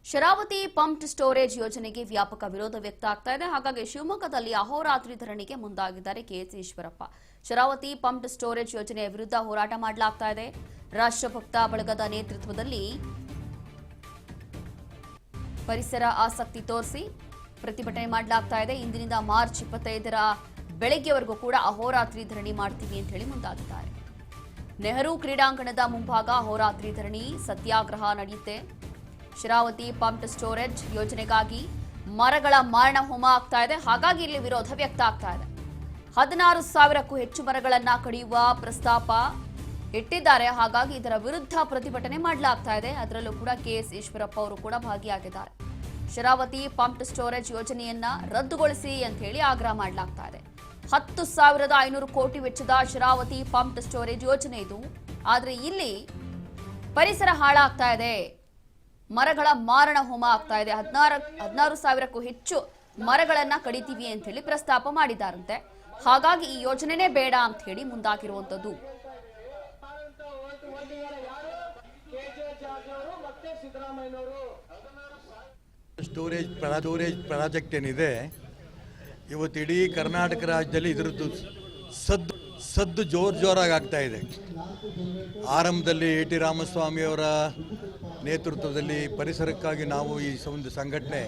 Sharavati pumped storage ಯೋಜನೆಗೆ ವ್ಯಾಪಕ ವಿರೋಧ ವ್ಯಕ್ತ ಆಗ್ತಾ ಇದೆ. ಹಾಗಾಗಿ ಶಿವಮೊಗ್ಗದಲ್ಲಿ ಅಹೋರಾತ್ರಿ ಧರಣಿಗೆ ಮುಂದಾಗಿದ್ದಾರೆ K S Eshwarappa. Sharavathi pumped storage ಯೋಜನೆಯ ವಿರುದ್ಧ ಹೋರಾಟ ಮಾಡಲಾಗ್ತಾ ಇದೆ. ರಾಷ್ಟ್ರಭಕ್ತ ಬಳಗದ ನೇತೃತ್ವದಲ್ಲಿ ಪರಿಸರ ಆಸಕ್ತಿ ತೋರಿಸಿ ಪ್ರತಿಭಟನೆ ಮಾಡಲಾಗ್ತಾ ಇದೆ. ಇಂದಿನಿಂದ ಮಾರ್ಚ್ 25ರ ಬೆಳಗ್ಗೆವರೆಗೂ ಕೂಡ ಅಹೋರಾತ್ರಿ ಧರಣಿ ಮಾಡ್ತೀವಿ ಅಂತ ಹೇಳಿ ಮುಂದಾಗಿದ್ದಾರೆ. ನೆಹರು ಕ್ರೀಡಾಂಗಣದ ಮುಂಭಾಗ ಅಹೋರಾತ್ರಿ ಧರಣಿ ಸತ್ಯಾಗ್ರಹ ನಡೆಯುತ್ತೆ. ಶರಾವತಿ ಪಂಪ್ಡ್ ಸ್ಟೋರೇಜ್ ಯೋಜನೆಗಾಗಿ ಮರಗಳ ಮಾರಣ ಹೋಮ ಆಗ್ತಾ ಇದೆ. ಹಾಗಾಗಿ ಇಲ್ಲಿ ವಿರೋಧ ವ್ಯಕ್ತ ಆಗ್ತಾ ಇದೆ. 16,000ಕ್ಕೂ ಹೆಚ್ಚು ಮರಗಳನ್ನ ಕಡಿಯುವ ಪ್ರಸ್ತಾಪ ಇಟ್ಟಿದ್ದಾರೆ. ಹಾಗಾಗಿ ಇದರ ವಿರುದ್ಧ ಪ್ರತಿಭಟನೆ ಮಾಡಲಾಗ್ತಾ ಇದೆ. ಅದರಲ್ಲೂ ಕೂಡ ಕೆಎಸ್ ಈಶ್ವರಪ್ಪ ಅವರು ಕೂಡ ಭಾಗಿಯಾಗಿದ್ದಾರೆ. ಶರಾವತಿ ಪಂಪ್ಡ್ ಸ್ಟೋರೇಜ್ ಯೋಜನೆಯನ್ನ ರದ್ದುಗೊಳಿಸಿ ಅಂತ ಹೇಳಿ ಆಗ್ರಹ ಮಾಡಲಾಗ್ತಾ ಇದೆ. 10,500 ಕೋಟಿ ವೆಚ್ಚದ ಶರಾವತಿ ಪಂಪ್ಡ್ ಸ್ಟೋರೇಜ್ ಯೋಜನೆ ಇದು. ಆದ್ರೆ ಇಲ್ಲಿ ಪರಿಸರ ಹಾಳಾಗ್ತಾ ಇದೆ. ಮರಗಳ ಮಾರಣ ಹೋಮ ಆಗ್ತಾ ಇದೆ. 16,000ಕ್ಕೂ ಹೆಚ್ಚು ಮರಗಳನ್ನ ಕಡಿತೀವಿ ಅಂತ ಹೇಳಿ ಪ್ರಸ್ತಾಪ ಮಾಡಿದಾರಂತೆ. ಹಾಗಾಗಿ ಈ ಯೋಜನೆನೇ ಬೇಡ ಅಂತ ಹೇಳಿ ಮುಂದಾಗಿರುವಂತದ್ದು. ಸ್ಟೋರೇಜ್ ಪ್ರಾಜೆಕ್ಟ್ ಏನಿದೆ ಇವತ್ತು ಇಡೀ ಕರ್ನಾಟಕ ರಾಜ್ಯದಲ್ಲಿ ಇದರದ್ದು ಸದ್ದು ಜೋರಾಗಿ ಆಗ್ತಾ ಇದೆ. ಆರಂಭದಲ್ಲಿ ಎ ಟಿ ರಾಮಸ್ವಾಮಿಯವರ ನೇತೃತ್ವದಲ್ಲಿ ಪರಿಸರಕ್ಕಾಗಿ ನಾವು ಈ ಒಂದು ಸಂಘಟನೆ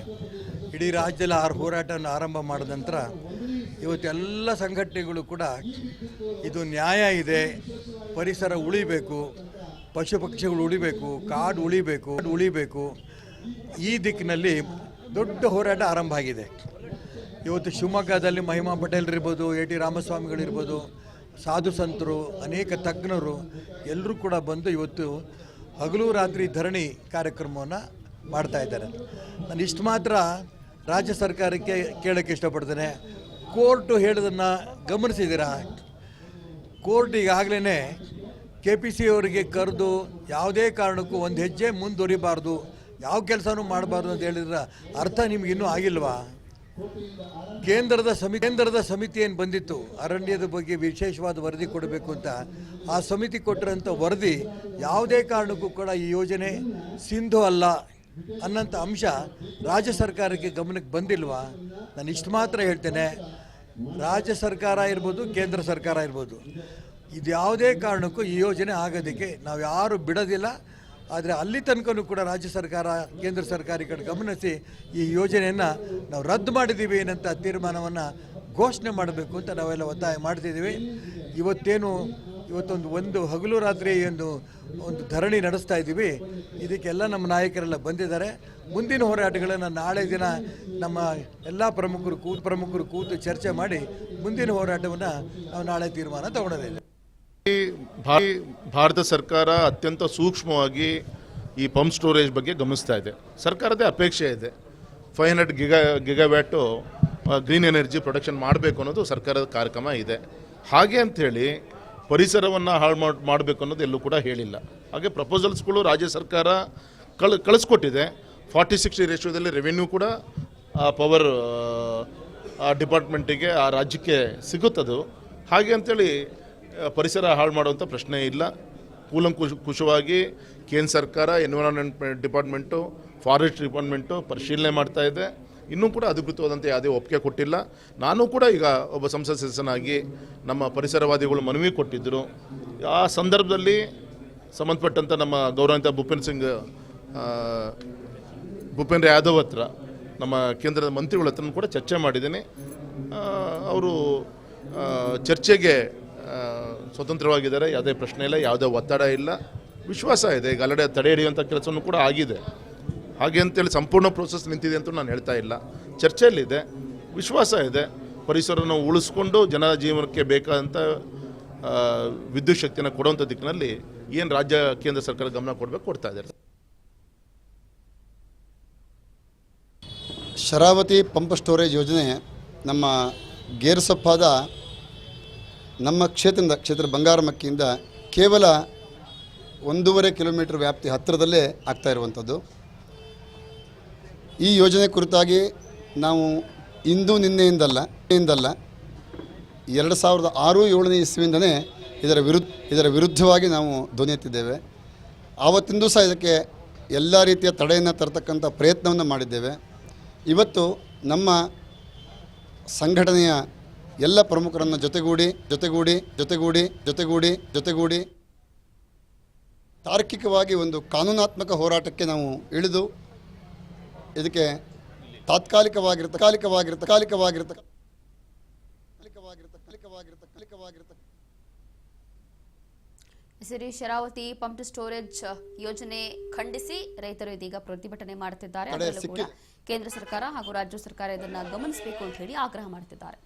ಇಡೀ ರಾಜ್ಯದಲ್ಲಿ ಹೋರಾಟವನ್ನು ಆರಂಭ ಮಾಡಿದ ನಂತರ ಇವತ್ತೆಲ್ಲ ಸಂಘಟನೆಗಳು ಕೂಡ ಇದು ನ್ಯಾಯ ಇದೆ, ಪರಿಸರ ಉಳಿಬೇಕು, ಪಶು ಪಕ್ಷಿಗಳು ಉಳಿಬೇಕು, ಕಾಡು ಉಳಿಬೇಕು ಈ ದಿಕ್ಕಿನಲ್ಲಿ ದೊಡ್ಡ ಹೋರಾಟ ಆರಂಭ ಆಗಿದೆ. ಇವತ್ತು ಶಿವಮೊಗ್ಗದಲ್ಲಿ ಮಹಿಮಾ ಪಟೇಲ್ ಇರ್ಬೋದು, ಎ ಟಿ ರಾಮಸ್ವಾಮಿಗಳಿರ್ಬೋದು, ಸಾಧು ಸಂತರು, ಅನೇಕ ತಜ್ಞರು ಎಲ್ಲರೂ ಕೂಡ ಬಂದು ಇವತ್ತು ಹಗಲು ರಾತ್ರಿ ಧರಣಿ ಕಾರ್ಯಕ್ರಮವನ್ನು ಮಾಡ್ತಾ ಇದ್ದಾರೆ. ನಾನು ಇಷ್ಟು ಮಾತ್ರ ರಾಜ್ಯ ಸರ್ಕಾರಕ್ಕೆ ಕೇಳೋಕ್ಕೆ ಇಷ್ಟಪಡ್ತೇನೆ. ಕೋರ್ಟು ಹೇಳೋದನ್ನು ಗಮನಿಸಿದ್ದೀರಾ? ಕೋರ್ಟ್ ಈಗಾಗಲೇ KPC ಅವರಿಗೆ ಕರೆದು ಯಾವುದೇ ಕಾರಣಕ್ಕೂ ಒಂದು ಹೆಜ್ಜೆ ಮುಂದುವರಿಬಾರ್ದು, ಯಾವ ಕೆಲಸನೂ ಮಾಡಬಾರ್ದು ಅಂತ ಹೇಳಿದ್ರೆ ಅರ್ಥ ನಿಮಗಿನ್ನೂ ಆಗಿಲ್ವಾ? ಕೇಂದ್ರದ ಸಮಿತಿ ಏನು ಬಂದಿತ್ತು ಅರಣ್ಯದ ಬಗ್ಗೆ ವಿಶೇಷವಾದ ವರದಿ ಕೊಡಬೇಕು ಅಂತ, ಆ ಸಮಿತಿ ಕೊಟ್ಟಿರೋಂಥ ವರದಿ ಯಾವುದೇ ಕಾರಣಕ್ಕೂ ಕೂಡ ಈ ಯೋಜನೆ ಸಿಂಧು ಅಲ್ಲ ಅನ್ನೋಂಥ ಅಂಶ ರಾಜ್ಯ ಸರ್ಕಾರಕ್ಕೆ ಗಮನಕ್ಕೆ ಬಂದಿಲ್ವಾ? ನಾನು ಇಷ್ಟು ಮಾತ್ರ ಹೇಳ್ತೇನೆ, ರಾಜ್ಯ ಸರ್ಕಾರ ಇರ್ಬೋದು, ಕೇಂದ್ರ ಸರ್ಕಾರ ಇರ್ಬೋದು, ಇದು ಯಾವುದೇ ಕಾರಣಕ್ಕೂ ಈ ಯೋಜನೆ ಆಗೋದಕ್ಕೆ ನಾವು ಯಾರು ಬಿಡೋದಿಲ್ಲ. ಆದರೆ ಅಲ್ಲಿ ತನಕನೂ ಕೂಡ ರಾಜ್ಯ ಸರ್ಕಾರ, ಕೇಂದ್ರ ಸರ್ಕಾರ ಈ ಕಡೆ ಗಮನಿಸಿ ಈ ಯೋಜನೆಯನ್ನು ನಾವು ರದ್ದು ಮಾಡಿದ್ದೀವಿ ಏನಂತ ತೀರ್ಮಾನವನ್ನು ಘೋಷಣೆ ಮಾಡಬೇಕು ಅಂತ ನಾವೆಲ್ಲ ಒತ್ತಾಯ ಮಾಡ್ತಿದ್ದೀವಿ. ಇವತ್ತೊಂದು ಹಗಲು ರಾತ್ರಿ ಒಂದು ಧರಣಿ ನಡೆಸ್ತಾ ಇದ್ದೀವಿ. ಇದಕ್ಕೆಲ್ಲ ನಮ್ಮ ನಾಯಕರೆಲ್ಲ ಬಂದಿದ್ದಾರೆ. ಮುಂದಿನ ಹೋರಾಟಗಳನ್ನು ನಾಳೆ ದಿನ ನಮ್ಮ ಎಲ್ಲ ಪ್ರಮುಖರು ಕೂತು ಚರ್ಚೆ ಮಾಡಿ ಮುಂದಿನ ಹೋರಾಟವನ್ನು ನಾವು ನಾಳೆ ತೀರ್ಮಾನ ತಗೊಳ್ಳೋದಿದೆ. ಭಾರತ ಸರ್ಕಾರ ಅತ್ಯಂತ ಸೂಕ್ಷ್ಮವಾಗಿ ಈ ಪಂಪ್ ಸ್ಟೋರೇಜ್ ಬಗ್ಗೆ ಗಮನಿಸ್ತಾ ಇದೆ. ಸರ್ಕಾರದ ಅಪೇಕ್ಷೆ ಇದೆ 500 ಗಿಗಾವ್ಯಾಟು ಗ್ರೀನ್ ಎನರ್ಜಿ ಪ್ರೊಡಕ್ಷನ್ ಮಾಡಬೇಕು ಅನ್ನೋದು ಸರ್ಕಾರದ ಕಾರ್ಯಕ್ರಮ ಇದೆ. ಹಾಗೆ ಅಂಥೇಳಿ ಪರಿಸರವನ್ನು ಹಾಳು ಮಾಡಬೇಕು ಅನ್ನೋದು ಎಲ್ಲೂ ಕೂಡ ಹೇಳಿಲ್ಲ. ಹಾಗೆ ಪ್ರಪೋಸಲ್ಸ್ಗಳು ರಾಜ್ಯ ಸರ್ಕಾರ ಕಳಿಸ್ಕೊಟ್ಟಿದೆ. 40-60 ರೇಷಿಯೋದಲ್ಲಿ ರೆವೆನ್ಯೂ ಕೂಡ ಪವರ್ ಡಿಪಾರ್ಟ್ಮೆಂಟಿಗೆ, ಆ ರಾಜ್ಯಕ್ಕೆ ಸಿಗುತ್ತದು. ಹಾಗೆ ಅಂಥೇಳಿ ಪರಿಸರ ಹಾಳು ಮಾಡುವಂಥ ಪ್ರಶ್ನೆ ಇಲ್ಲ. ಕೂಲಂಕುಷವಾಗಿ ಕೇಂದ್ರ ಸರ್ಕಾರ, ಎನ್ವಿರಾನ್ಮೆಂಟ್ ಡಿಪಾರ್ಟ್ಮೆಂಟು, ಫಾರೆಸ್ಟ್ ಡಿಪಾರ್ಟ್ಮೆಂಟು ಪರಿಶೀಲನೆ ಮಾಡ್ತಾ ಇದೆ. ಇನ್ನೂ ಕೂಡ ಅಧಿಕೃತವಾದಂಥ ಯಾವುದೇ ಒಪ್ಪಿಗೆ ಕೊಟ್ಟಿಲ್ಲ. ನಾನು ಕೂಡ ಈಗ ಒಬ್ಬ ಸಂಸತ್ ಸದಸ್ಯನಾಗಿ ನಮ್ಮ ಪರಿಸರವಾದಿಗಳು ಮನವಿ ಕೊಟ್ಟಿದ್ದರು. ಆ ಸಂದರ್ಭದಲ್ಲಿ ಸಂಬಂಧಪಟ್ಟಂಥ ನಮ್ಮ ಗೌರವಾನ್ವಿತ ಭೂಪೇಂದ್ರ ಯಾದವ್ ಹತ್ರ, ನಮ್ಮ ಕೇಂದ್ರದ ಮಂತ್ರಿಗಳ ಹತ್ರ ಕೂಡ ಚರ್ಚೆ ಮಾಡಿದ್ದೀನಿ. ಅವರು ಚರ್ಚೆಗೆ ಸ್ವತಂತ್ರವಾಗಿದ್ದಾರೆ. ಯಾವುದೇ ಪ್ರಶ್ನೆ ಇಲ್ಲ, ಯಾವುದೇ ಒತ್ತಡ ಇಲ್ಲ, ವಿಶ್ವಾಸ ಇದೆ. ಈಗ ಅಲ್ಲಡೆ ತಡೆ ಹಿಡಿಯುವಂಥ ಕೆಲಸವೂ ಕೂಡ ಆಗಿದೆ. ಹಾಗೆ ಅಂತೇಳಿ ಸಂಪೂರ್ಣ ಪ್ರೋಸೆಸ್ ನಿಂತಿದೆ ಅಂತ ನಾನು ಹೇಳ್ತಾ ಇಲ್ಲ. ಚರ್ಚೆಯಲ್ಲಿದೆ, ವಿಶ್ವಾಸ ಇದೆ. ಪರಿಸರವನ್ನು ಉಳಿಸ್ಕೊಂಡು ಜನ ಜೀವನಕ್ಕೆ ಬೇಕಾದಂಥ ವಿದ್ಯುತ್ ಶಕ್ತಿಯನ್ನು ಕೊಡುವಂಥ ದಿಕ್ಕಿನಲ್ಲಿ ಏನು ರಾಜ್ಯ ಕೇಂದ್ರ ಸರ್ಕಾರ ಗಮನ ಕೊಡ್ತಾ ಇದ್ದಾರೆ. ಶರಾವತಿ ಪಂಪ್ ಸ್ಟೋರೇಜ್ ಯೋಜನೆ ನಮ್ಮ ಗೇರುಸೊಪ್ಪಾದ ನಮ್ಮ ಕ್ಷೇತ್ರ ಬಂಗಾರಮಕ್ಕಿಯಿಂದ ಕೇವಲ 1.5 ಕಿಲೋಮೀಟರ್ ವ್ಯಾಪ್ತಿ ಹತ್ತಿರದಲ್ಲೇ ಆಗ್ತಾ ಇರುವಂಥದ್ದು. ಈ ಯೋಜನೆ ಕುರಿತಾಗಿ ನಾವು ಇಂದು ನಿನ್ನೆಯಿಂದಲ್ಲ 2006-7ನೇ ಇಸ್ವಿಯಿಂದಲೇ ಇದರ ವಿರುದ್ಧವಾಗಿ ನಾವು ಧ್ವನಿ ಎತ್ತಿದ್ದೇವೆ. ಆವತ್ತಿಂದೂ ಸಹ ಇದಕ್ಕೆ ಎಲ್ಲ ರೀತಿಯ ತಡೆಯನ್ನು ತರತಕ್ಕಂಥ ಪ್ರಯತ್ನವನ್ನು ಮಾಡಿದ್ದೇವೆ. ಇವತ್ತು ನಮ್ಮ ಸಂಘಟನೆಯ ಎಲ್ಲ ಪ್ರಮುಖರನ್ನು ಜೊತೆಗೂಡಿ ತಾರ್ಕಿಕವಾಗಿ ಒಂದು ಕಾನೂನಾತ್ಮಕ ಹೋರಾಟಕ್ಕೆ ನಾವು ಇಳಿದು ಇದಕ್ಕೆ ಸಿರಿ ಶರಾವತಿ ಪಂಪ್ ಸ್ಟೋರೇಜ್ ಯೋಜನೆ ಖಂಡಿಸಿ ರೈತರು ಇದೀಗ ಪ್ರತಿಭಟನೆ ಮಾಡುತ್ತಿದ್ದಾರೆ. ಅದರಲ್ಲೂ ಕೂಡ ಕೇಂದ್ರ ಸರ್ಕಾರ ಹಾಗೂ ರಾಜ್ಯ ಸರ್ಕಾರ ಇದನ್ನು ಗಮನಿಸಬೇಕು ಅಂತ ಹೇಳಿ ಆಗ್ರಹ ಮಾಡುತ್ತಿದ್ದಾರೆ.